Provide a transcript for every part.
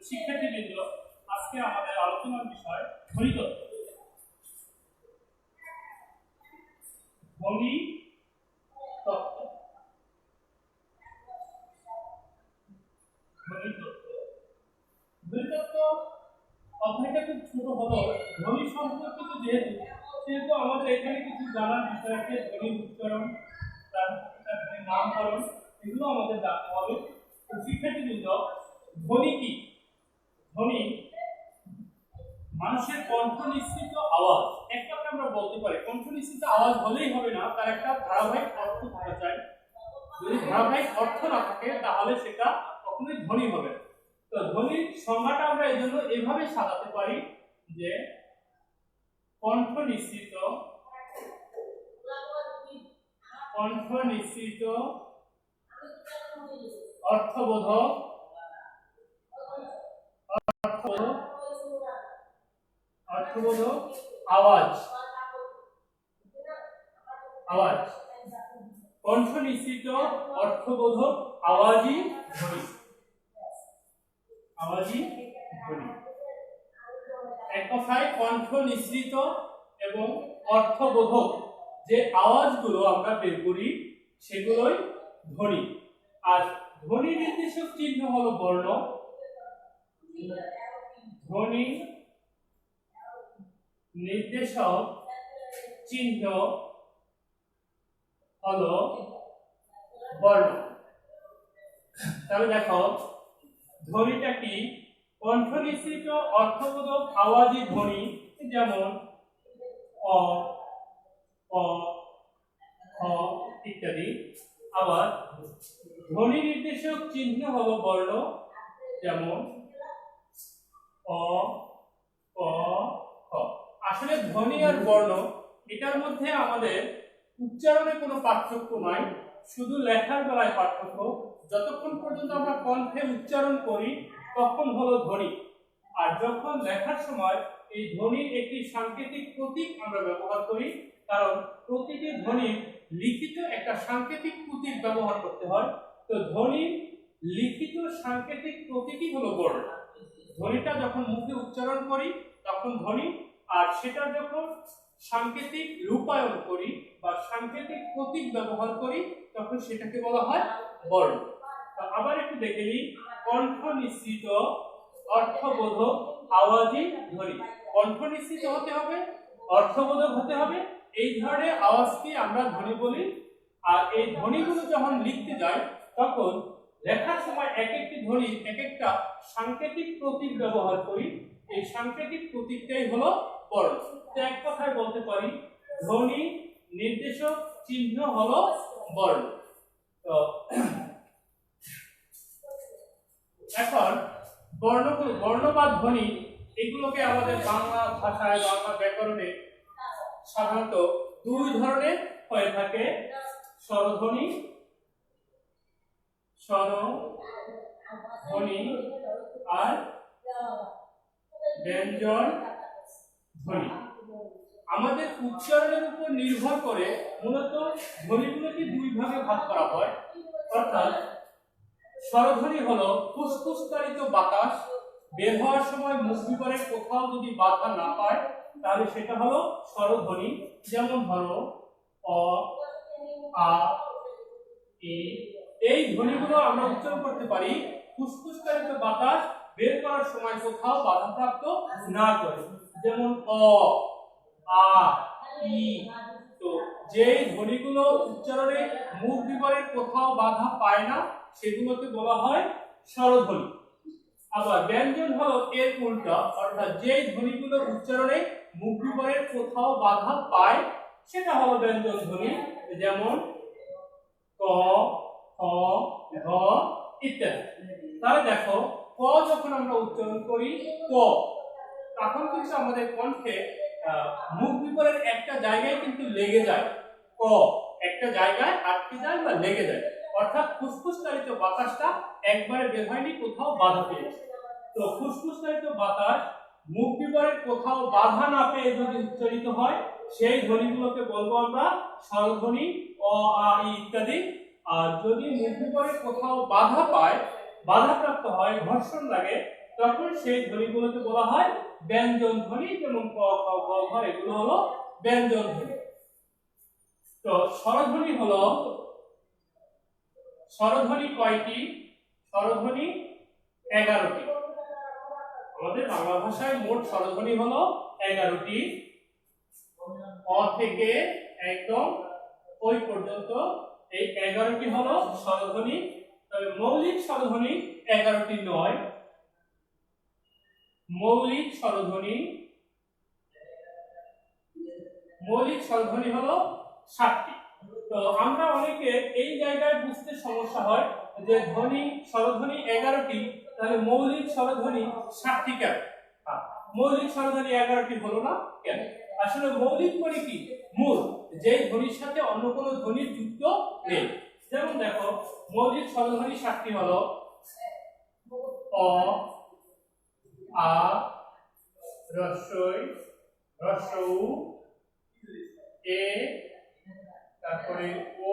শিক্ষার্থীবৃন্দ, আজকে আমাদের আলোচনার বিষয় ধ্বনিতত্ত্ব। ধ্বনিতত্ত্ব অধ্যায়টা খুব ছোট হলো, ধ্বনি সম্পর্কিত যেহেতু আমাদের এখানে কিছু জানার বিষয় আছে। ধ্বনির উচ্চারণ, তার ধ্বনির নামকরণ, এগুলো আমাদের জানতে হবে। তো শিক্ষার্থীবৃন্দ, ধ্বনি কি? ধ্বনি মানুষের কণ্ঠ নিঃসৃত আওয়াজ। একটা আমরা বলতে পারি কণ্ঠ নিঃসৃত আওয়াজ হলেই হবে না, তার একটা ধারাবাহিক অর্থ থাকা চাই। যদি ধারাবাহিক অর্থ না থাকে তাহলে সেটা কখনোই ধ্বনি হবে না। তো ধ্বনির সংজ্ঞাটা আমরা এজন্য এভাবে সাজাতে পারি যে কণ্ঠ নিঃসৃত অর্থবোধক আওয়াজ। কণ্ঠ নিঃসৃত অর্থবোধক আওয়াজই ধ্বনি। এক কথায় কণ্ঠ নিঃসৃত এবং অর্থবোধক যে আওয়াজগুলো আমরা বের করি সেগুলোই ধ্বনি। আর ধ্বনি নির্দেশক চিহ্ন হলো বর্ণ। ধ্বনি নির্দেশক চিহ্ন হলো বর্ণ। তাহলে দেখো ধ্বনিটা কি? কণ্ঠ নিঃসৃত অর্থবোধক আওয়াজই ধ্বনি, যেমন অ, অ, খ ইত্যাদি। আবার ধ্বনি নির্দেশক চিহ্ন হলো বর্ণ, যেমন অ, ক, খ। আসলে ধ্বনি আর বর্ণ এটার মধ্যে আমাদের উচ্চারণে কোনো পার্থক্য নাই, শুধু লেখার বেলায় পার্থক্য। যতক্ষণ পর্যন্ত আমরা কণ্ঠে উচ্চারণ করি তখন হলো ধ্বনি, আর যখন লেখার সময় এই ধ্বনির একটি সাংকেতিক প্রতীক আমরা ব্যবহার করি, কারণ প্রতিটি ধ্বনির লিখিত একটা সাংকেতিক প্রতীক ব্যবহার করতে হয়। তো ধ্বনির লিখিত সাংকেতিক প্রতীকই হলো বর্ণ। ধ্বনিটা যখন মুখে উচ্চারণ করি তখন ধ্বনি, আর সেটা যখন সাংকেতিক রূপায়ণ করি বা সাংকেতিক প্রতীক ব্যবহার করি তখন সেটাকে বলা হয় বর্ণ। তো আবার একটু দেখে নিই, কণ্ঠ নিঃসৃত অর্থবোধক আওয়াজই ধ্বনি। কণ্ঠ নিঃসৃত হতে হবে, অর্থবোধক হতে হবে, এই ধরনের আওয়াজকে আমরা ধ্বনি বলি। আর এই ধ্বনিগুলো যখন লিখতে যাই তখন লেখার সময় এক একটি ধ্বনির এক একটা সাংকেতিক প্রতীক ব্যবহার করি, এই সাংকেতিক প্রতীকটাই হলো বর্ণ। তো এক কথায় বলতে পারি ধ্বনি নির্দেশক চিহ্ন হলো বর্ণ। তো এখন বর্ণ বা ধ্বনি এগুলোকে আমাদের বাংলা ভাষায়, বাংলা ব্যাকরণে সাধারণত দুই ধরনের হয়ে থাকে: স্বরধ্বনি আর ব্যঞ্জন ধ্বনি। আমাদের উচ্চারণের উপর নির্ভর করে মূলত ধ্বনিগুলোকে দুই ভাগে ভাগ করা হয়। অর্থাৎ স্বরধ্বনি হলো ফুসফুসকারিত বাতাস বের হওয়ার সময় মুখ বিবরের কোথাও যদি বাধা না পায় তাহলে সেটা হলো স্বরধ্বনি। যেমন ধরো অ, আ, এ, এই ধ্বনিগুলো আমরা উচ্চারণ করতে পারি ফুসফুসকারিত বাতাস বের করার সময় কোথাও বাধাপ্রাপ্ত না করে। যেমন অ, আ, ই। তো যে ধ্বনিগুলো উচ্চারণে মুখ বিবরের কোথাও বাধা পায় না সেগুলোকে বলা হয় স্বরধ্বনি। আবার ব্যঞ্জন হলো এর উল্টা, অর্থাৎ যে ধ্বনিগুলো উচ্চারণে মুখ বিবরের কোথাও বাধা পায় সেটা হলো ব্যঞ্জন ধ্বনি। যেমন ক, খ, ঘ ইত্যাদি। তাহলে দেখো ক যখন আমরা উচ্চারণ করি ক, তখন কিন্তু আমাদের কণ্ঠে মুখ বিবরের একটা জায়গায় কিন্তু লেগে যায়। ক একটা জায়গায় আটকে যায় বা লেগে যায়। অর্থাৎ ফুসফুস চালিত বাতাসটা একবারে বের হয়নি, কোথাও বাধা পেয়েছে। তো ফুসফুস চালিত বাতাস মুখ বিবরের কোথাও বাধা না পেয়ে যদি উচ্চারিত হয় সেই ধ্বনিগুলোকে বলবো আমরা স্বরধ্বনি, অ আ ই ইত্যাদি। আর যদি মুখ বিবরের কোথাও বাধা পায়, বাধাপ্রাপ্ত হয়, ঘর্ষণ লাগে, তখন সেই ধ্বনিগুলোকে বলা হয় ব্যঞ্জন ধ্বনি, যেমন ক খ গ ঘ, এগুলো হলো ব্যঞ্জন ধ্বনি। তো স্বরধ্বনি হলো, স্বরধ্বনি কয়টি? স্বরধ্বনি 11টি। আমাদের বাংলা ভাষায় মোট স্বরধ্বনি হলো 11টি। অ থেকে একদম ওই পর্যন্ত এই 11টি হলো স্বরধ্বনি। তবে মৌলিক স্বরধ্বনি 11টি নয়। মৌলিক স্বরধ্বনি হলো 7টি। তো আমরা অনেকে এই জায়গায় বুঝতে সমস্যা হয় যে ধ্বনি স্বরধ্বনি 11টি, তাহলে মৌলিক স্বরধ্বনি 7টি কেন? মৌলিক স্বরধ্বনি 11টি হলো না কেন? আসলে মৌলিক মানে কি? মূল, যে ধ্বনির সাথে অন্য কোনো ধ্বনি যুক্ত নেই। যেমন দেখো, মৌলিক স্বরধ্বনি 7টি হলো অ, আ, রস্বই, রস্বউ, এ, তারপরে ও,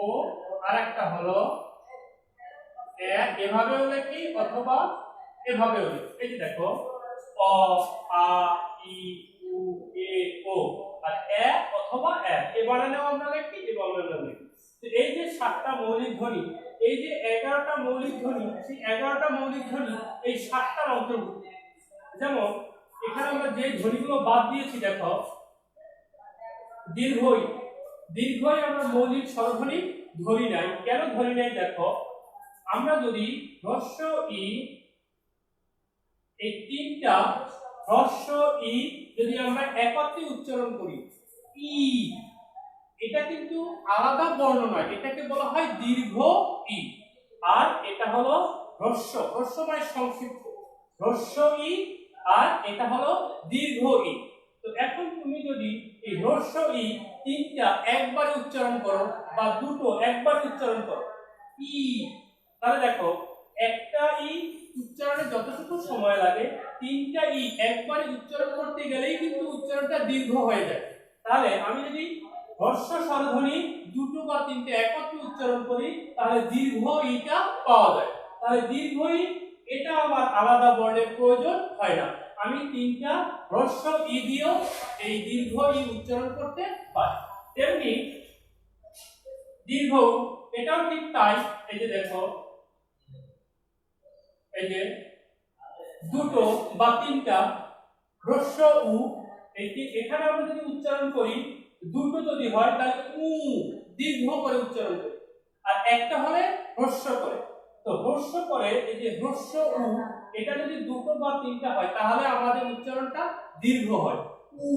আরেকটা হলো এ। এভাবেও লেখি অথবা এভাবেও লেখি। এই যে দেখো, অ, আ, ই, উ, এ, ও, আর এ অথবা এ, এ বানানেও আমরা লিখি, এ বানানেও লিখি। তো এই যে 7টা মৌলিক ধ্বনি, এই যে 11টা মৌলিক ধ্বনি, সেই 11টা মৌলিক ধ্বনি এই 7টার অন্তর্ভুক্ত। যেমন এখানে আমরা যে ধ্বনিগুলো বাদ দিয়েছি, দেখো দীর্ঘই, দীর্ঘই আমরা মৌলিক স্বরধ্বনি ধরি নাই। কেন ধরি নাই? দেখো, আমরা যদি হ্রস্ব ই, এই 3টা হ্রস্ব ই যদি আমরা একত্রে উচ্চারণ করি, ই, এটা কিন্তু আলাদা বর্ণ নয়, এটাকে বলা হয় দীর্ঘ ই। আর এটা হলো হ্রস্ব, হ্রস্ব মানে সংক্ষিপ্ত, হ্রস্ব ই, আর এটা হলো দীর্ঘ ই। তো এখন তুমি যদি এই হ্রস্ব ই 3টা একবারে উচ্চারণ করো বা দুটো একবারে উচ্চারণ করো, ই, তাহলে দেখো একটা ই উচ্চারণে যতটুকু সময় লাগে, 3টা ই একবারে উচ্চারণ করতে গেলেই কিন্তু উচ্চারণটা দীর্ঘ হয়ে যায়। তাহলে আমি যদি হ্রস্ব স্বরধ্বনি দুটো বা 3টে একত্রে উচ্চারণ করি, তাহলে দীর্ঘ ইটা পাওয়া যায়। তাহলে দীর্ঘ ই, এটা আবার আলাদা বর্ণের প্রয়োজন হয় না। আমি 3টা হ্রস্ব ই দিয়েও এই দীর্ঘ ই উচ্চারণ করতে পারি। তেমনি দীর্ঘ, এটাও ঠিক তাই। এই যে দেখো, এই যে দুটো বা 3টা হ্রস্ব উ, এখানে আমরা যদি উচ্চারণ করি, দুটো যদি হয় তাহলে উ দীর্ঘ করে উচ্চারণ করি, আর একটা হলে হ্রস্ব করে। তো হ্রস্ব করে, এই যে হ্রস্ব উ, এটা যদি দুটো বা 3টা হয় তাহলে আমাদের উচ্চারণটা দীর্ঘ হয়, উ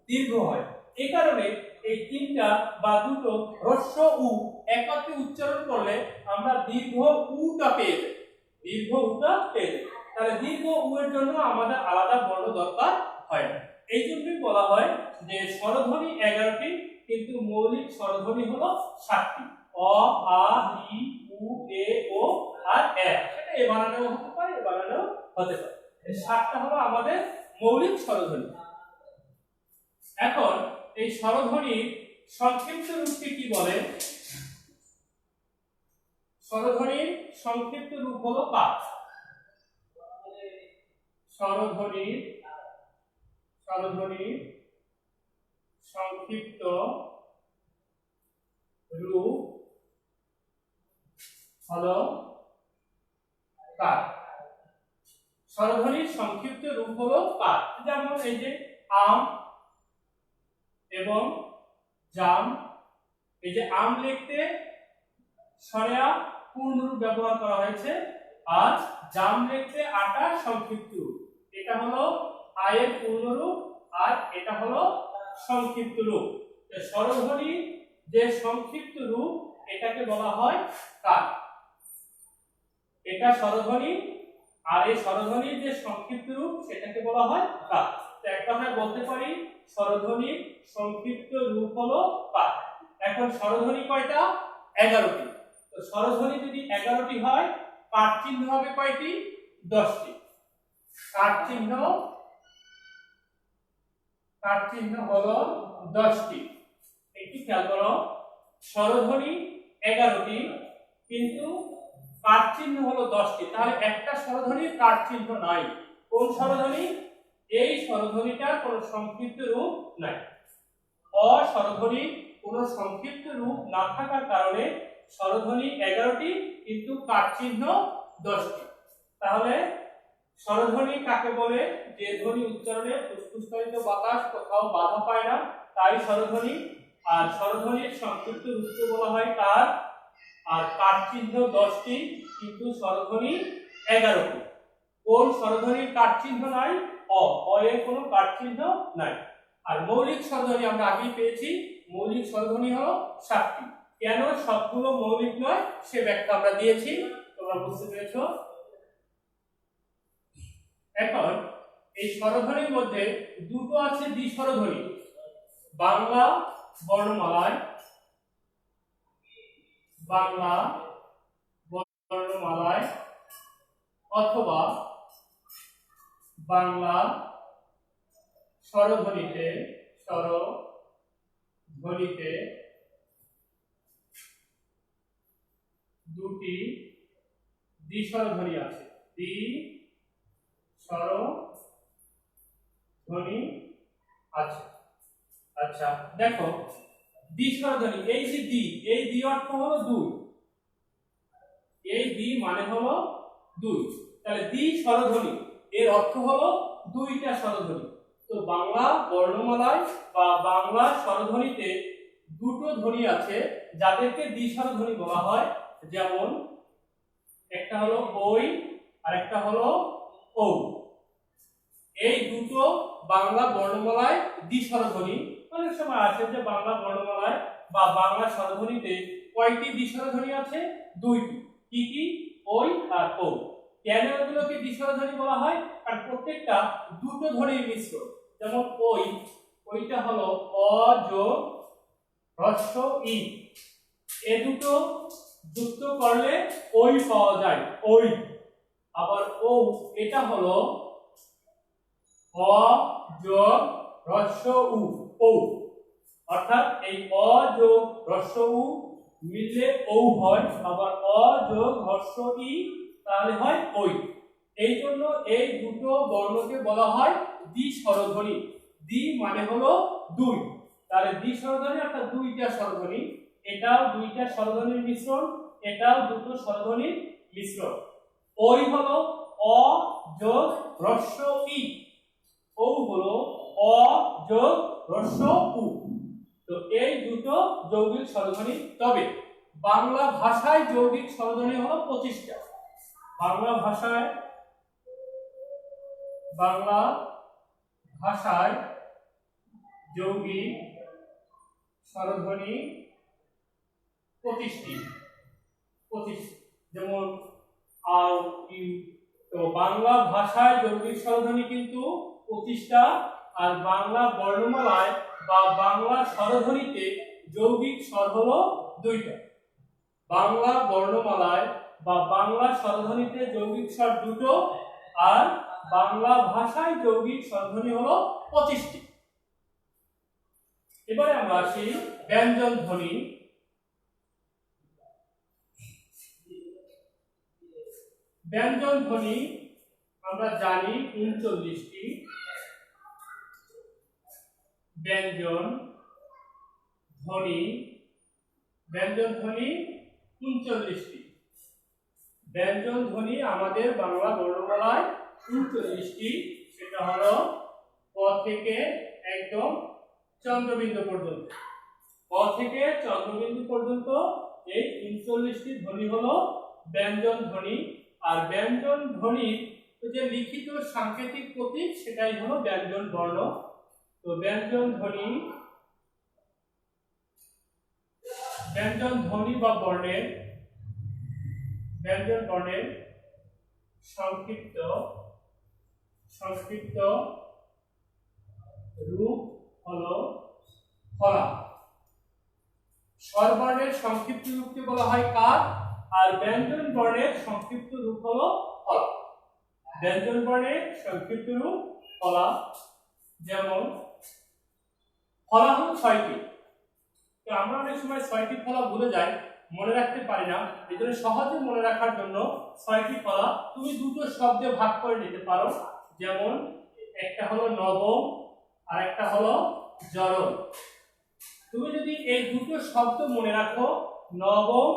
দীর্ঘ হয়। এই কারণে এই 3টা বা দুটো হ্রস্ব উ একত্রে উচ্চারণ করলে আমরা দীর্ঘ উটা পেয়ে যাই, দীর্ঘ উটা পেয়ে যাই। তাহলে দীর্ঘ উ এর জন্য আমাদের আলাদা বর্ণ দরকার হয় না। এই জন্যই বলা হয় যে স্বরধ্বনি 11টি, কিন্তু মৌলিক স্বরধ্বনি হলো 7টি। অ, আ, ই, উ, এ, ও, আর এ। সেটা এ বানানেও হতে পারে, এ বানানেও হতে পারে। এই 7টা হলো আমাদের মৌলিক স্বরধ্বনি। এখন এই স্বরধ্বনির সংক্ষিপ্ত রূপটি কি বলে? স্বরধ্বনির সংক্ষিপ্ত রূপ হলো কার? স্বরধ্বনির সংক্ষিপ্ত রূপ হলো কার? স্বরধ্বনির সংক্ষিপ্ত রূপ হলো কার? যেমন এই যে আম এবং জাম, এই যে আম লিখতে স্বরেয়া পূর্ণ রূপ ব্যবহার করা হয়েছে, আর জাম লিখতে আটা সংক্ষিপ্ত রূপ। এটা হলো আয়ের পূর্ণ রূপ, আর এটা হলো সংক্ষিপ্ত রূপ। স্বরধ্বনি যে সংক্ষিপ্ত রূপ, এটাকে বলা হয় কার? এটা স্বরধ্বনি, আর এই স্বরধ্বনির যে সংক্ষিপ্ত রূপ, সেটাকে বলা হয় কার। তো এক কথায় বলতে পারি স্বরধ্বনির সংক্ষিপ্ত রূপ হলো কার। এখন স্বরধ্বনি কয়টা? 11টি। তো স্বরধ্বনি যদি 11টি হয় কাঠ চিহ্ন হবে কয়টি? 10টি। কাঠ চিহ্ন হলো 10টি। একটু খেয়াল করো, স্বরধ্বনি 11টি কিন্তু কাঠ চিহ্ন হলো 10টি, তাহলে একটা স্বরধ্বনির কাঠ চিহ্ন নাই। কোন স্বরধ্বনি? এই স্বরধ্বনিটার কোনো সংক্ষিপ্ত রূপ নাই। স্বরধ্বনির কোনো সংক্ষিপ্ত রূপ না থাকার কারণে স্বরধ্বনি 11টি কিন্তু কাঠ চিহ্ন 10টি। তাহলে স্বরধ্বনি কাকে বলে? যে ধ্বনি উচ্চারণে ফুসফুসকারিত বাতাস কোথাও বাধা পায় না, তাই স্বরধ্বনি। আর স্বরধ্বনির সংক্ষিপ্ত রূপকে বলা হয় কার। আর কাঠ চিহ্ন 10টি কিন্তু স্বরধ্বনি 11টি। কোন স্বরধ্বনির কাঠ চিহ্ন নাই? এর কোনো কাঠ চিহ্ন নাই। আর মৌলিক স্বরধ্বনি আমরা আগেই পেয়েছি, মৌলিক স্বরধ্বনি হলো 7টি। কেন সবগুলো মৌলিক নয় সে ব্যাখ্যা আমরা দিয়েছি, তোমরা বুঝতে পেরেছো। এখন এই স্বরধ্বনির মধ্যে দুটো আছে দ্বিস্বরধ্বনি। বাংলা বর্ণমালায় অথবা বাংলা স্বরধ্বনিতে দুটি দ্বিস্বরধ্বনি আছে। দ্বিস্বরধ্বনি আছে। আচ্ছা দেখো, দ্বিস্বরধ্বনি, এই যে দ্বি, এই দ্বি অর্থ হলো দুই। এই দ্বি মানে হলো দুই। তাহলে দ্বিস্বরধ্বনি এর অর্থ হলো দুইটা স্বরধ্বনি। তো বাংলা বর্ণমালায় বা বাংলা স্বরধ্বনিতে দুটো ধ্বনি আছে যাদেরকে দ্বিস্বরধ্বনি বলা হয়। যেমন একটা হলো ওই আর একটা হলো ও। এই দুটো বাংলা বর্ণমালায় দ্বিস্বরধ্বনি। অনেক সময় আছে যে বাংলা বর্ণমালায় বা বাংলা স্বরধ্বনিতে কয়টি দ্বিস্বরধ্বনি আছে? দুইটি। কি কি? ওই আর ও। কেন এগুলোকে দ্বিস্বরধ্বনি বলা হয়? কারণ প্রত্যেকটা দুটো ধ্বনির মিশ্রণ। যেমন ওইটা হলো অ যোগ হ্রস্ব ই, এ দুটো যুক্ত করলে ওই পাওয়া যায়, ওই। আবার ও, এটা হলো অ যোগ হ্রস্ব উ, ও। অর্থাৎ এই অ যোগ হ্রস্ব উ মিললে ও হয়, আবার অ যোগ হ্রস্ব ই তাহলে হয় ওই। এই জন্য এই দুটো বর্ণকে বলা হয় দ্বিস্বরধ্বনি। দ্বি মানে হলো দুই, তাহলে দ্বিস্বরধ্বনি অর্থাৎ দুইটা স্বরধ্বনি। এটাও দুইটা স্বরধ্বনির মিশ্রণ, এটাও দুটো স্বরধ্বনির মিশ্রণ। ওই হলো অ যোগ হ্রস্ব ই, ও হলো অ যোগ হ্রস্ব উ। তো এই দুটো যৌগিক স্বরধ্বনি। তবে বাংলা ভাষায় যৌগিক স্বরধ্বনি হলো 25টা। বাংলা ভাষায় যৌগিক স্বরধ্বনি 25টি। যেমন আউ ইউ। তো বাংলা ভাষায় যৌগিক স্বরধ্বনি কিন্তু 25টা। আর বাংলা বর্ণমালায় বা বাংলা স্বরধ্বনিতে যৌগিক স্বর হলো 2টা। বাংলা বর্ণমালায় বা বাংলা স্বরধ্বনিতে যৌগিক স্বর 2টো, আর বাংলা ভাষায় যৌগিক স্বরধ্বনি হলো 25টি। এবারে আমরা আসি ব্যঞ্জন ধ্বনি। ব্যঞ্জন ধ্বনি আমরা জানি 39টি। ব্যঞ্জন ধ্বনি 39টি। ব্যঞ্জন ধ্বনি আমাদের বাংলা বর্ণমালায় 39টি। সেটা হলো ক থেকে একদম চন্দ্রবিন্দু পর্যন্ত। ক থেকে চন্দ্রবিন্দু পর্যন্ত এই 39টি ধ্বনি হলো ব্যঞ্জন ধ্বনি। আর ব্যঞ্জন ধ্বনির যে লিখিত সাংকেতিক প্রতীক সেটাই হলো ব্যঞ্জন বর্ণ। তো ব্যঞ্জন ধ্বনি বা বর্ণের সংক্ষিপ্ত রূপ হলো ফলা। স্বরবর্ণের সংক্ষিপ্ত রূপকে বলা হয় কার? আর ব্যঞ্জন বর্ণের সংক্ষিপ্ত রূপ হলো ফলা। ব্যঞ্জন বর্ণের সংক্ষিপ্ত রূপ ফলা। যেমন ফলা হলো 6টি। তো আমরা অনেক সময় 6টি ফলা ভুলে যাই, মনে রাখতে পারি না। এজন্য সহজে মনে রাখার জন্য 6টি ফলা তুমি দুটো শব্দে ভাগ করে নিতে পারো। যেমন একটা হলো নবম আর একটা হলো জরল। তুমি যদি এই দুটো শব্দ মনে রাখো, নবম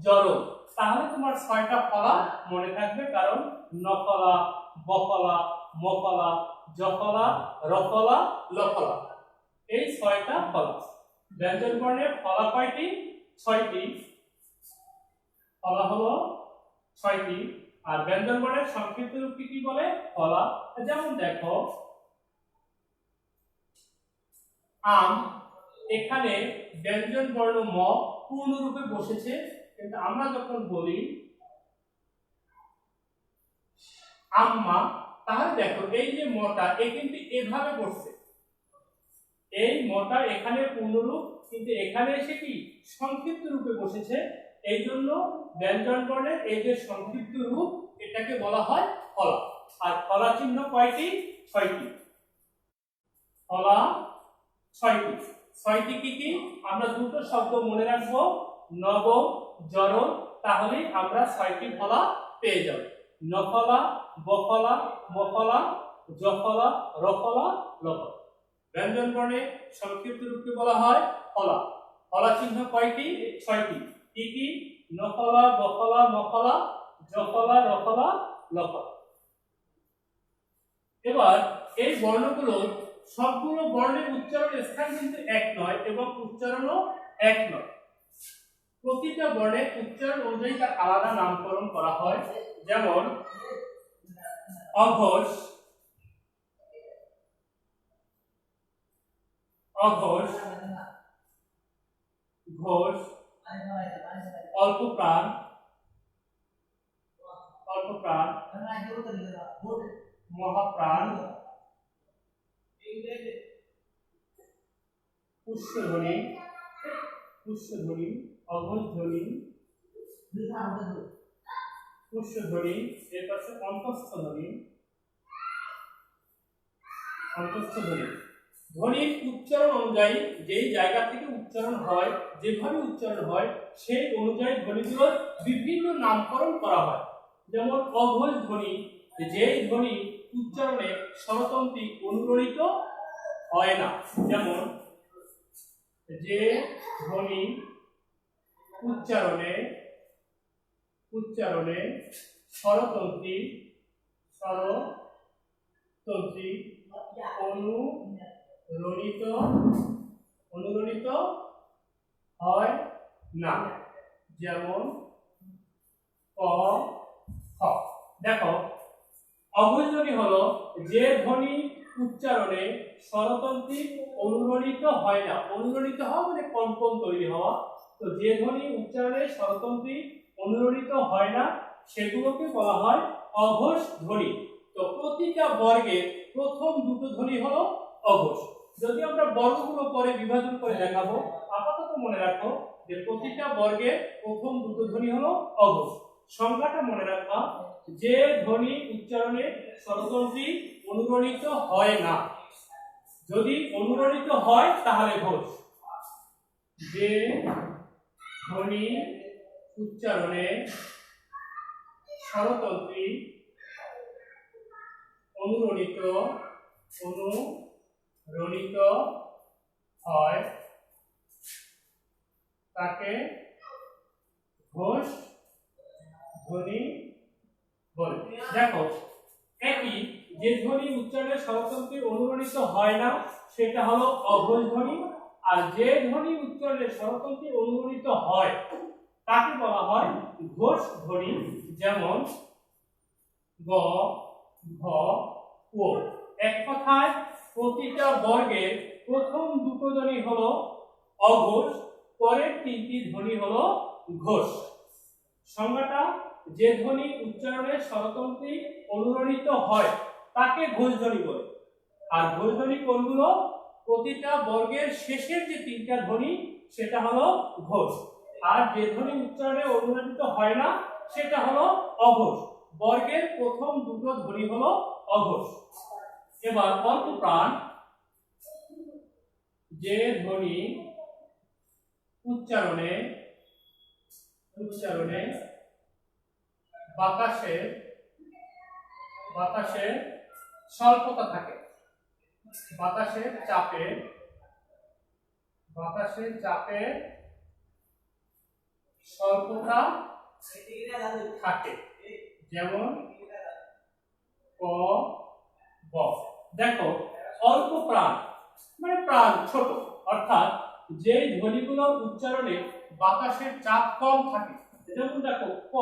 জরল, তাহলে তোমার 6টা ফলা মনে থাকবে। কারণ নফলা, বফলা, মফলা, জফলা, রফলা, লফলা, এই 6টা ফলা। ব্যঞ্জন বর্ণের ফলা কয়টি? 6টি। ফলা হলো 6টি। আর ব্যঞ্জন বর্ণের সংক্ষিপ্ত রূপটি কি বলে? ফলা। যেমন দেখো আম, এখানে ব্যঞ্জন বর্ণ ম পূর্ণ রূপে বসেছে, কিন্তু আমরা যখন বলি আম্মা, তাহলে দেখো এই যে মটা এ কিন্তু এভাবে বসছে। এই মটা এখানে পূর্ণরূপ, কিন্তু এখানে এসে কি সংক্ষিপ্ত রূপে বসেছে। এই জন্য ব্যঞ্জন বর্ণের এই যে সংক্ষিপ্ত রূপ, এটাকে বলা হয় ফলা। আর ফলা চিহ্ন কয়টি? 6টি। ফলা 6টি। 6টি কি কি? আমরা দুটো শব্দ মনে রাখবো, নবম জরল, তাহলে আমরা 6টি ফলা পেয়ে যাব। নফলা, বফলা, মফলা, জফলা, রফলা, লফলা। ব্যঞ্জন বর্ণে সংক্ষিপ্ত রূপকে বলা হয় ফলা। ফলা চিহ্ন কয়টি? 6টি। কি কি? নফলা, বফলা, মফলা, জফলা, রফলা, লফলা। এবার এই বর্ণগুলো সবগুলো বর্ণের উচ্চারণের স্থান কিন্তু এক নয় এবং উচ্চারণও এক নয়। প্রতিটা বর্ণের উচ্চারণ অনুযায়ী তার আলাদা নামকরণ করা হয়। যেমন অঘোষ, অঘোষ, ঘোষ, অল্প প্রাণ, অল্প প্রাণ, মহাপ্রাণ, পুষ্যধ্বনি, পুষ্যধ্বনি, অঘোষ ধ্বনি, পুষ্যধ্বনি, এর পাশে অন্তঃস্থ ধ্বনি, অন্তঃস্থ ধ্বনি। ধ্বনির উচ্চারণ অনুযায়ী যেই জায়গা থেকে উচ্চারণ হয়, যেভাবে উচ্চারণ হয়, সেই অনুযায়ী ধ্বনিগুলোর বিভিন্ন নামকরণ করা হয়। যেমন অঘোষ ধ্বনি, যেই ধ্বনি উচ্চারণে স্বরতন্ত্রী অনুরণিত হয় না। যেমন যে ধ্বনি উচ্চারণে উচ্চারণে স্বরতন্ত্রী স্বরতন্ত্রী অনুরণিত হয় না। যেমন ক, খ। দেখো অঘোষ ধ্বনি হলো যে ধ্বনি উচ্চারণে স্বরতন্ত্রী অনুরণিত হয় না। অনুরণিত হওয়া মানে কম্পন তৈরি হওয়া। তো যে ধ্বনি উচ্চারণে স্বরতন্ত্রী অনুরণিত হয় না, সেগুলোকে বলা হয় অঘোষ ধ্বনি। তো প্রতিটা বর্গের প্রথম দুটো ধ্বনি হলো অঘোষ। যদি আমরা বর্গগুলো পরে বিভাজন করে দেখাবো, আপাতত মনে রাখো যে প্রতিটা বর্গের প্রথম দুটো ধ্বনি হলো অঘোষ। সংজ্ঞাটা মনে রাখা, যে ধ্বনি উচ্চারণে স্বরতন্ত্রী অনুরণিত হয় না। যদি অনুরণিত হয় তাহলে ঘোষ। যে ধ্বনি উচ্চারণে স্বরতন্ত্রী অনুরণিত হয় তাকে ঘোষ ধ্বনি বলে। দেখো একই যে ধ্বনি উচ্চারণে স্বরতন্ত্রী অনুরণিত হয় না, সেটা হলো অঘোষ ধ্বনি। আর যে ধ্বনি উচ্চারণে স্বরতন্ত্রী অনুরণিত হয় তাকে বলা হয় ঘোষ ধ্বনি। যেমন গ, ঘ, ও। এক কথায় প্রতিটা বর্গের প্রথম দুটো ধ্বনি হলো অঘোষ, পরের তিনটি ধ্বনি হলো ঘোষ। সংজ্ঞাটা, যে ধ্বনি উচ্চারণে স্বরতন্ত্রী অনুরণিত হয় তাকে ঘোষ ধ্বনি বলে। আর ঘোষ ধ্বনি কোনগুলো? প্রতিটা বর্গের শেষের যে তিনটা ধ্বনি, সেটা হলো ঘোষ। আর যে ধ্বনি উচ্চারণে অনুনাদিত হয় না সেটা হলো অঘোষ। বর্গের প্রথম দুটো ধ্বনি হলো অঘোষ। এবার অল্প প্রাণ, যে ধ্বনি উচ্চারণে বাতাসের স্বল্পতা থাকে, বাতাসের চাপে স্বল্পতা থাকে, যেমন ক, ব। দেখো অল্প প্রাণ মানে প্রাণ ছোট, অর্থাৎ যে ধ্বনিগুলোর উচ্চারণে বাতাসের চাপ কম থাকে, যেমন দেখো ক,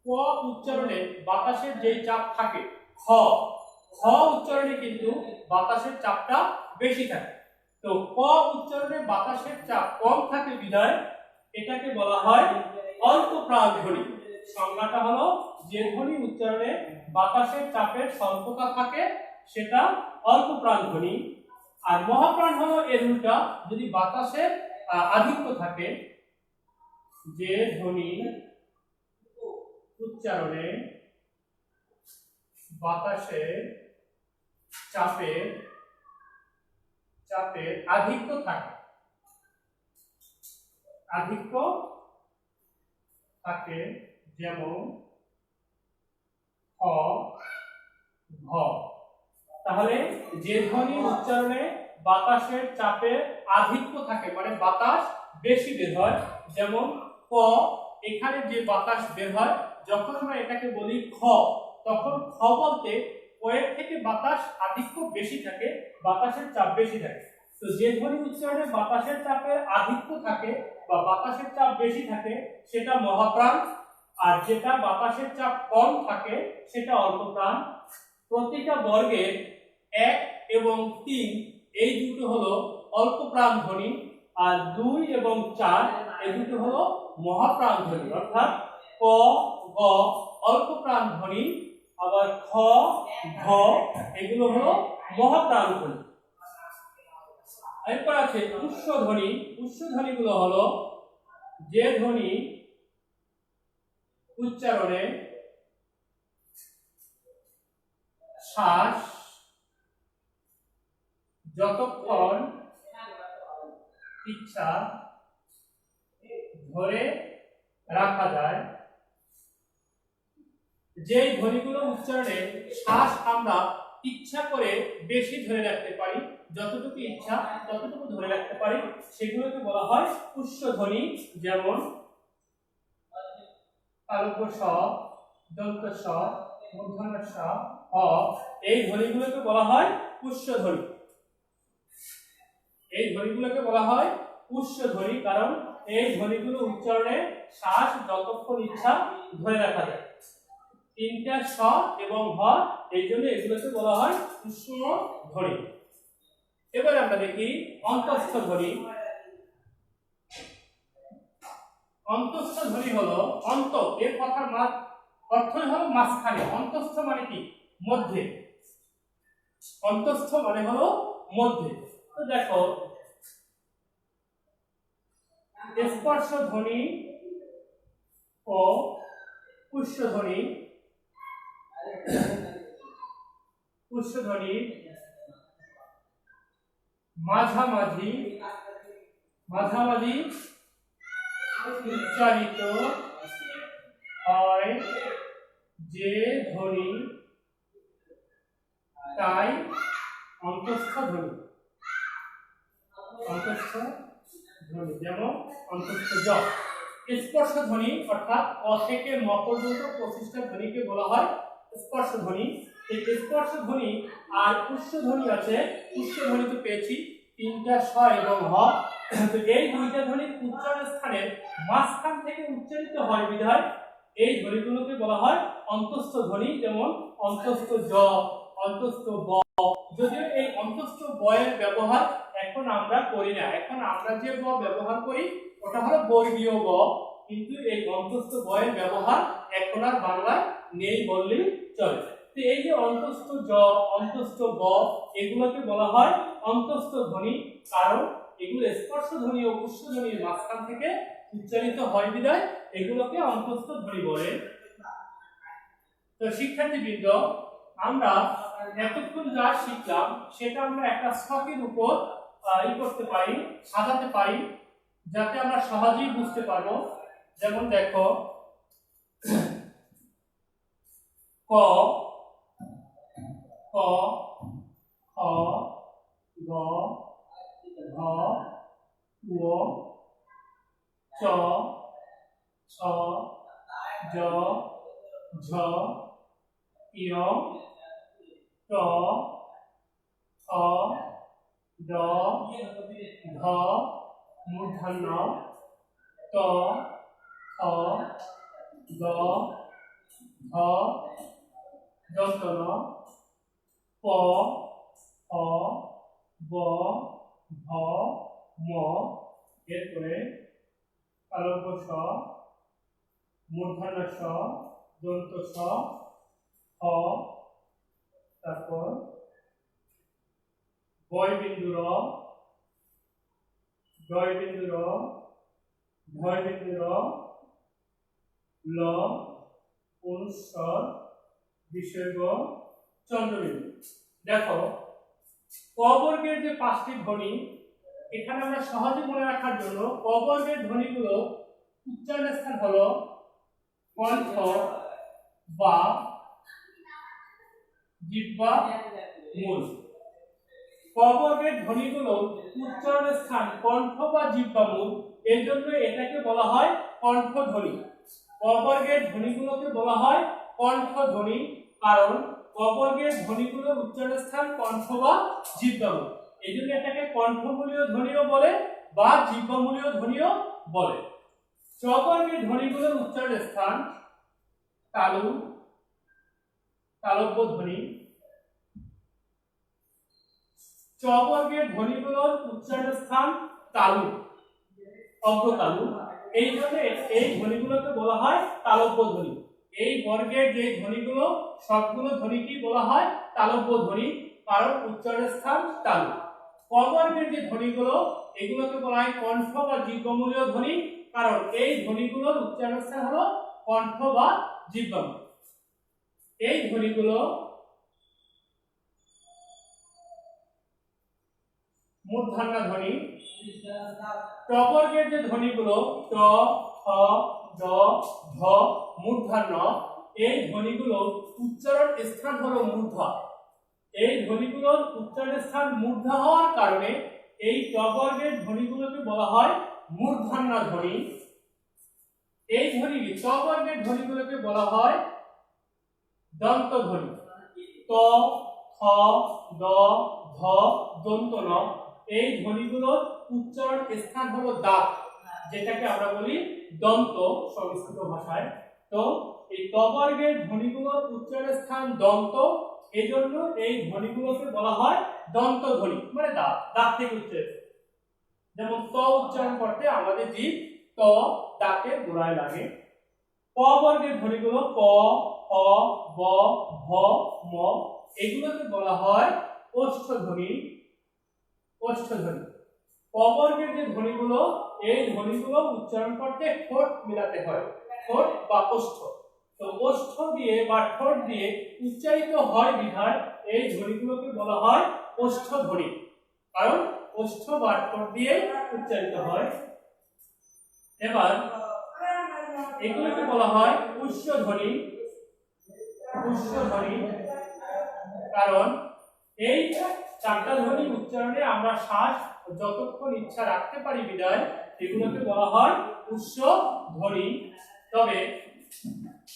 ক উচ্চারণে বাতাসের যে চাপ থাকে, খ, খ উচ্চারণে কিন্তু বাতাসের চাপটা বেশি থাকে। তো ক উচ্চারণে বাতাসের চাপ কম থাকে বিধায় এটাকে বলা হয় অল্প প্রাণ ধ্বনি। সংজ্ঞাটা হলো যে ধ্বনি উচ্চারণে বাতাসের চাপের স্বল্পতা থাকে সেটা অল্প প্রাণ ধ্বনি। আর মহাপ্রাণ হলো এর উল্টা, যদি বাতাসের আধিক্য থাকে, যে ধ্বনি উচ্চারণে বাতাসের চাপের আধিক্য থাকে, যেমন খ, ঘ। তাহলে যে ধ্বনি উচ্চারণে বাতাসের চাপের আধিক্য থাকে মানে বাতাস বেশি বের হয়, যেমন ক, এখানে যে বাতাস বের হয় যখন আমরা এটাকে বলি খ, তখন খ বলতে কয়ের থেকে বাতাস আধিক্য বেশি থাকে, বাতাসের চাপ বেশি থাকে। তো যে ধ্বনি উচ্চারণে বাতাসের চাপের আধিক্য থাকে বা বাতাসের চাপ বেশি থাকে সেটা মহাপ্রাণ, আর যেটা বাতাসের চাপ কম থাকে সেটা অল্প প্রাণ। প্রতিটা বর্গের 1 এবং 3 এই দুটো হলো অল্প প্রাণ ধ্বনি, আর 2 এবং 4 এই দুটো হলো মহাপ্রাণ ধ্বনি। অর্থাৎ ক, গ অল্প প্রাণ ধ্বনি, আবার খ, ঘ এগুলো হলো মহাপ্রাণ ধ্বনি। এরপর আছে উষ্ণ ধ্বনি। উষ্ণ ধ্বনিগুলো হলো যে ধ্বনি উচ্চারণে শ্বাস যতক্ষণ ইচ্ছা ধরে রাখা যায়, যে ধ্বনিগুলো উচ্চারণে শ্বাস আমরা ইচ্ছা করে বেশি ধরে রাখতে পারি, যতটুকু ইচ্ছা ততটুকু ধরে রাখতে পারি, সেগুলোকে বলা হয় উষ্ণ ধ্বনি। যেমন তালব্য স, দন্ত স, মূর্ধন্য স, হ, এই ধ্বনিগুলোকে বলা হয় উষ্ণ ধ্বনি। এই ধ্বনিগুলোকে বলা হয় উষ্ণ ধ্বনি, কারণ এই ধ্বনিগুলো উচ্চারণে শ্বাস যতক্ষণ ইচ্ছা ধরে রাখা যায়। 3টা স এবং হ, এই জন্য এগুলোকে বলা হয় উষ্ণ ধ্বনি। এবার আমরা দেখি অন্তঃস্থ ধ্বনি। অন্তঃস্থ ধ্বনি হলো অন্ত, এর কথার অর্থই হলো মাঝখানে। অন্তঃস্থ মানে কি? মধ্যে। অন্তঃস্থ মানে হলো মধ্যে। তো দেখো স্পর্শ ধ্বনি ও পুষ্য ধ্বনি, মাঝামাঝি উচ্চারিত হয় যে ধ্বনি তাই অন্তঃস্থ ধ্বনি। যেমন অন্তঃস্থ জ। স্পর্শ ধ্বনি অর্থাৎ অ থেকে ম পর্যন্ত 25টা ধ্বনিকে বলা হয় স্পর্শ ধ্বনি। এই স্পর্শ ধ্বনি আর উষ্ণ ধ্বনি আছে। উষ্ণ ধ্বনি তো পেয়েছি 3টা স এবং হ। তো এই দুইটা ধ্বনি উচ্চারণ স্থানের মাঝখান থেকে উচ্চারিত হয় বিধায় এই ধ্বনিগুলোকে বলা হয় অন্তঃস্থ ধ্বনি। যেমন অন্তঃস্থ জ, অন্তঃস্থ ব। যদিও এই অন্তঃস্থ ব এর ব্যবহার এখন আমরা করি না, এখন আমরা যে ব ব্যবহার করি ওটা হলো বর্গীয় ব, কিন্তু এই অন্তঃস্থ ব এর ব্যবহার এখন আর বাংলায় নেই বললেই চলে। তো এই যে অন্তঃস্থ জ, অন্তঃস্থ ব এগুলোকে বলা হয় অন্তঃস্থ ধ্বনি, কারণ এগুলো স্পর্শ ধ্বনি ও উষ্ণ ধ্বনির মাঝখান থেকে উচ্চারিত হয় বিধায় এগুলোকে অন্তঃস্থ ধ্বনি বলে। তো শিক্ষার্থীবৃন্দ, আমরা এতক্ষণ যা শিখলাম সেটা আমরা একটা ছকের উপর করতে পারি, সাজাতে পারি, যাতে আমরা সহজেই বুঝতে পারবো। যেমন দেখো, ক, খ, খ, গ, ঘ, ঙ, চ, ছ, জ, ঝ, ঞ, ট, ঠ, ড, ঢ, মূর্ধন্য, ত, থ, দ, ধ, দন্তন, প, ফ, ব, ভ, ম। এরপরে তালব্য স, মূর্ধন্য স, দন্ত স, হ, তারপর বয় বিন্দু র, জয় বিন্দু র, ভয় বিন্দু র, ল, অনুস্বর, বিসর্গ, চন্দ্রবিন্দু। দেখো, ক বর্গের যে 5টি ধ্বনি, এখানে আমরা সহজে মনে রাখার জন্য ক বর্গের ধ্বনিগুলো উচ্চারণের স্থান হলো কণ্ঠ বা জিহ্বা মূল। ক বর্গের ধ্বনিগুলো উচ্চারণের স্থান কণ্ঠ বা জিহ্বা মূল, এর জন্য এটাকে বলা হয় কণ্ঠধ্বনি। ক বর্গের ধ্বনিগুলোকে বলা হয় কণ্ঠধ্বনি, কারণ ক বর্গের ধ্বনিগুলোর উচ্চারণের স্থান কণ্ঠ বা জিহ্বা মূল। এই জন্য এটাকে কণ্ঠমূলীয় ধ্বনিও বলে বা জিহ্বামূলীয় ধ্বনিও বলে। চ বর্গের ধ্বনিগুলোর উচ্চারণের স্থান তালু, তালব্য ধ্বনি। চ বর্গের ধ্বনিগুলোর উচ্চারণের স্থান তালু, অগ্রতালু। এই জন্য এই ধ্বনিগুলোকে বলা হয় তালব্য ধ্বনি। এই বর্গের যে ধ্বনিগুলো, সবগুলো ধ্বনিকে বলা হয় তালব্য ধ্বনি, কারণ উচ্চারণের স্থান তালু। ক বর্গের যে ধ্বনিগুলো, এগুলোকে বলা হয় কণ্ঠ বা জিহ্বামূলীয় ধ্বনি, কারণ এই ধ্বনিগুলোর উচ্চারণের স্থান হলো কণ্ঠ বা জিহ্বামূল। এই ধ্বনিগুলো মূর্ধন্য ধ্বনি। ট বর্গের যে ধ্বনিগুলো ট, ঠ, ড, ঢ, মূর্ধন্য, এই ধ্বনিগুলো উচ্চারণ স্থান হলো মূর্ধা। এই ধ্বনিগুলোর উচ্চারণ স্থান মূর্ধা হওয়ার কারণে এই ট বর্গের ধ্বনিগুলোকে বলা হয় মূর্ধন্য ধ্বনি। এই ধ্বনি ট বর্গের ধ্বনিগুলোকে বলা হয় দন্ত ধ্বনি। ত, থ, দ, ধ, দন্ত ন, এই ধ্বনিগুলোর উচ্চারণ স্থান হলো দাঁত, যেটাকে আমরা বলি দন্ত সংস্কৃত ভাষায়। তো এই ত বর্গের ধ্বনিগুলোর উচ্চারণ স্থান দন্ত, এজন্য এই ধ্বনিগুলোকে বলা হয় দন্ত ধ্বনি, মানে দাঁত, দাঁত থেকে উচ্চারিত। যেমন ত উচ্চারণ করতে আমাদের জিভ ত দাঁতের গোড়ায় লাগে। প বর্গের ধ্বনিগুলো প, ফ, ব, ভ, ম, এগুলোকে বলা হয় ওষ্ঠধ্বনি, ওষ্ঠধ্বনি। ক বর্গের যে ধ্বনিগুলো, এই ধ্বনিগুলো উচ্চারণ করতে ঠোঁট মিলাতে হয়, ঠোঁট বা ওষ্ঠ। তো ওষ্ঠ দিয়ে বা ঠোঁট দিয়ে উচ্চারিত হয় বিধায় এই ধ্বনিগুলোকে বলা হয় ওষ্ঠধ্বনি, কারণ ওষ্ঠ বা ঠোঁট দিয়ে উচ্চারিত হয়। এবার এগুলোকে বলা হয় উষ্ঠধ্বনি, উষ্ঠধ্বনি, কারণ এই 4টা ধ্বনি উচ্চারণে আমরা শ্বাস যতক্ষণ ইচ্ছা রাখতে পারি বিধায় এগুলোকে বলা হয় উষ্ঠধ্বনি। তবে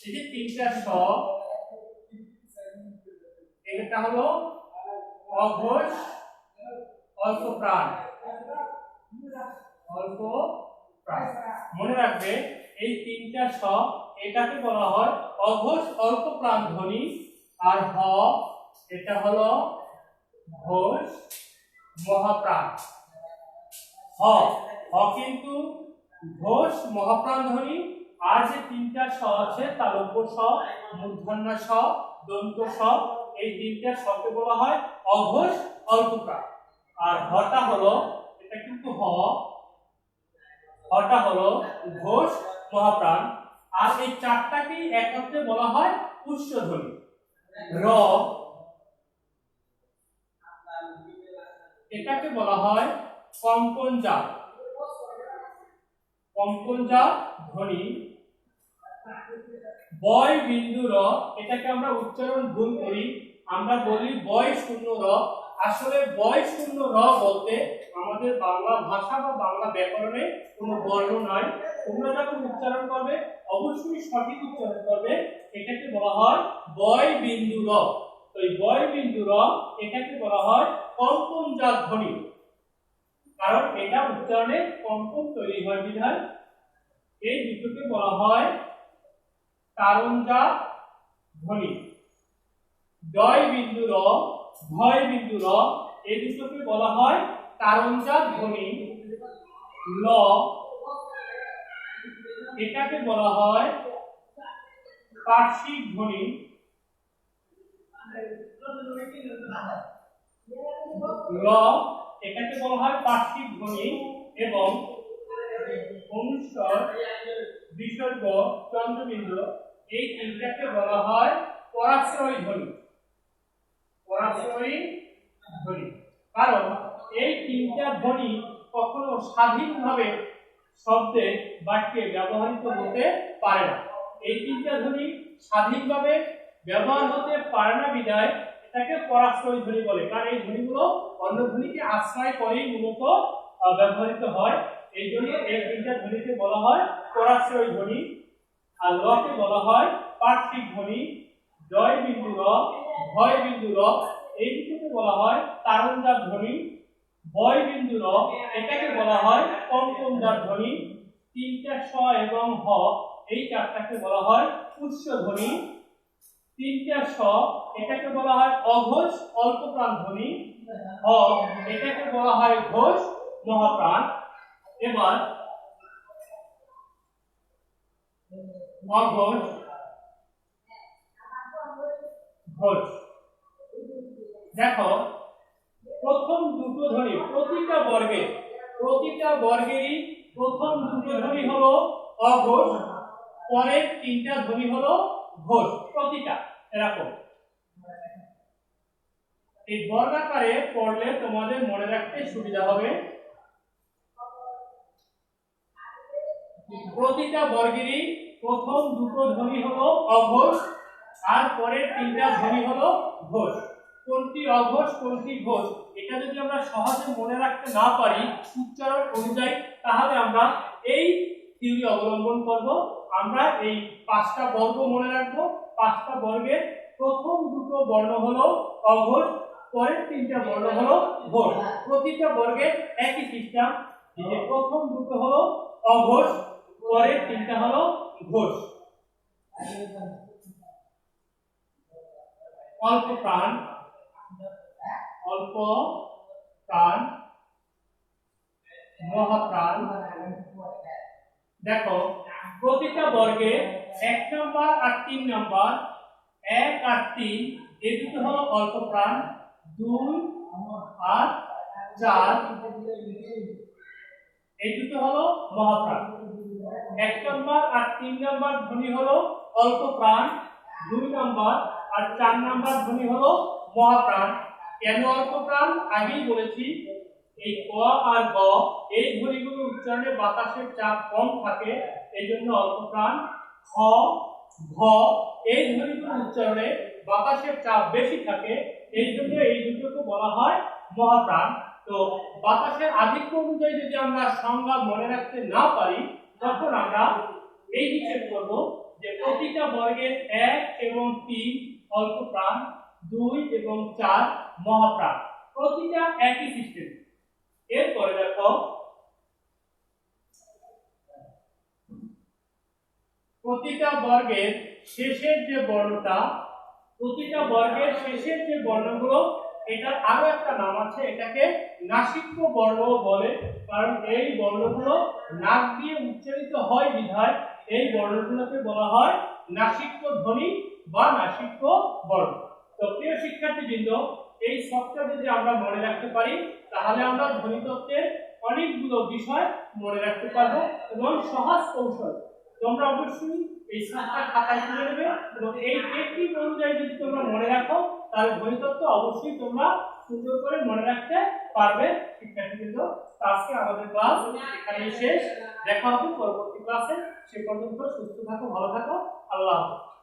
এই যে 3টা স, এটা হলো অঘোষ, অল্প প্রাণ, অল্প প্রাণ। মনে রাখবে এই 3টা স, এটাকে বলা হয় অঘোষ অল্প প্রাণ ধ্বনি। আর হ, এটা হলো ঘোষ মহাপ্রাণ। হ, হ কিন্তু ঘোষ মহাপ্রাণ ধ্বনি। আর যে 3টা স আছে, তালব্য স, মূর্ধন্য স, দন্ত স, এই 3টা সকে বলা হয় অঘোষ অল্প প্রাণ। আর হটা হলো, এটা কিন্তু হ, হটা হলো ঘোষ মহাপ্রাণ। আর এই চারটাকেই একত্রে বলা হয় উচ্চধ্বনি। র এটাকে বলা হয় কম্পনজাত, কম্পনজাত ধ্বনি। বয় বিন্দু র এটাকে আমরা উচ্চারণ ভুল করি, আমরা বলি বয় শূন্য র। আসলে বয় শূন্য র বলতে আমাদের বাংলা ভাষা বা বাংলা ব্যাকরণে কোনো বর্ণ নাই। তোমরা যখন উচ্চারণ করবে অবশ্যই সঠিক উচ্চারণ করবে। এটাকে বলা হয় বয় বিন্দু র। তো এই বয় বিন্দু র এটাকে বলা হয় কম্পনজাত ধ্বনি, কারণ এটা উচ্চারণে কম্পন তৈরি হয় বিধায় এই দুটোকে বলা হয় তারণজাত ধ্বনি। জয় বিন্দু র, ভয় বিন্দু র এই দুটোকে বলা হয় তারণজাত ধ্বনি। ল এটাকে বলা হয় পার্শ্বিক ধ্বনি। ল এটাকে বলা হয় পার্শ্বিক ধ্বনি এবং অনুস্বর বিসর্গ চন্দ্রবিন্দু এই তিনটাকে বলা হয় পরাশ্রয়ী ধ্বনি। পরাশ্রয়ী ধ্বনি, কারণ এই তিনটা ধ্বনি কখনো স্বাধীনভাবে শব্দে বাক্যে ব্যবহৃত হতে পারে না। এই তিনটা ধ্বনি স্বাধীনভাবে ব্যবহার হতে পারে না বিধায় এটাকে পরাশ্রয়ী ধ্বনি বলে, কারণ এই ধ্বনিগুলো অন্য ধ্বনিকে আশ্রয় করেই মূলত ব্যবহৃত হয়। এই জন্য এই তিনটা ধ্বনিকে বলা হয় পরাশ্রয়ী ধ্বনি। আর লকে বলা হয় পার্শ্বিক ধ্বনি। জয় বিন্দু র, ভয় বিন্দু র এই দুটোকে বলা হয় তারণজাত ধ্বনি। বয় বিন্দু র এটাকে বলা হয় কম্পনজাত ধ্বনি। তিনটা স এবং হ এই চারটাকে বলা হয় উচ্চ ধ্বনি। তিনটা স এটাকে বলা হয় অঘোষ অল্প প্রাণ ধ্বনি। হ এটাকে বলা হয় ঘোষ মহাপ্রাণ। এবার অঘোষ ঘোষ। দেখো প্রথম দুটো ধ্বনি প্রতিটা বর্গেরই প্রথম দুটো ধ্বনি হলো অঘোষ, পরের তিনটা ধ্বনি হলো ঘোষ। প্রতিটা এরকম এই বর্গাকারে পড়লে তোমাদের মনে রাখতে সুবিধা হবে। প্রতিটা বর্গেরই প্রথম দুটো ধ্বনি হলো অঘোষ আর পরের তিনটা ধ্বনি হলো ঘোষ। কোনটি অঘোষ কোনটি ঘোষ এটা যদি আমরা সহজে মনে রাখতে না পারি উচ্চারণ অনুযায়ী, তাহলে আমরা এই থিওরি অবলম্বন করব। আমরা এই পাঁচটা বর্গ মনে রাখবো। পাঁচটা বর্গের প্রথম দুটো বর্ণ হলো অঘোষ, পরের তিনটা বর্ণ হলো ঘোষ। প্রতিটা বর্গের একই সিস্টেম, যে প্রথম দুটো হলো অঘোষ, পরের তিনটা হলো ঘোষ। অল্প প্রাণ, অল্প প্রাণ, মহাপ্রাণ। দেখো প্রতিটা বর্গে 1 নম্বর আর 3 নম্বর, 1 আর 3 এই দুটো হলো অল্প প্রাণ, 2 আর 4 এই দুটো হলো মহাপ্রাণ। 1 নম্বর আর 3 নম্বর ধ্বনি হলো অল্প প্রাণ, 2 নম্বর আর 4 নম্বর ধ্বনি হলো মহাপ্রাণ। কেন অল্প প্রাণ আগেই বলেছি, এই ক আর গ এই ধ্বনিগুলো উচ্চারণে বাতাসের চাপ কম থাকে, এইজন্য অল্প প্রাণ। খ ঘ এই ধ্বনিগুলো উচ্চারণে বাতাসের চাপ বেশি থাকে, এইজন্য এই দুটোকে বলা হয় মহাপ্রাণ। তো বাতাসের আধিক্য অনুযায়ী যদি আমরা সংজ্ঞা মনে রাখতে না পারি তখন আমরা এই হিসেব করব যে প্রতিটা বর্গের 1 এবং 3 অল্প প্রাণ, 2 এবং 4 মহাপ্রাণ। প্রতিটা একই সিস্টেম। এরপরে দেখো প্রতিটা বর্গের শেষের যে বর্ণটা, প্রতিটা বর্গের শেষের যে বর্ণগুলো এটার আরো একটা নাম আছে, এটাকে নাসিক্য বর্ণ বলে। কারণ এই বর্ণগুলো নাক দিয়ে উচ্চারিত হয় বিধায় এই বর্ণগুলোকে বলা হয় নাসিক্য ধ্বনি বা নাসিক্য বর্ণ। তো প্রিয় শিক্ষার্থীবৃন্দ, এই সবটা যদি আমরা মনে রাখতে পারি তাহলে আমরা ধ্বনিতত্ত্বের অনেকগুলো বিষয় মনে রাখতে পারবো এবং সহজ কৌশল তোমরা অবশ্যই এই সাতটা খাতায় তুলে নেবে এবং এই টেকনিক অনুযায়ী যদি তোমরা মনে রাখো তাহলে গণিতত্ত্ব অবশ্যই তোমরা সুন্দর করে মনে রাখতে পারবে শিক্ষার্থীবৃন্দ। আজকে আমাদের ক্লাস এখানেই শেষ। দেখা হবে পরবর্তী ক্লাসে। সে পর্যন্ত সুস্থ থাকো, ভালো থাকো। আল্লাহ হাফেজ।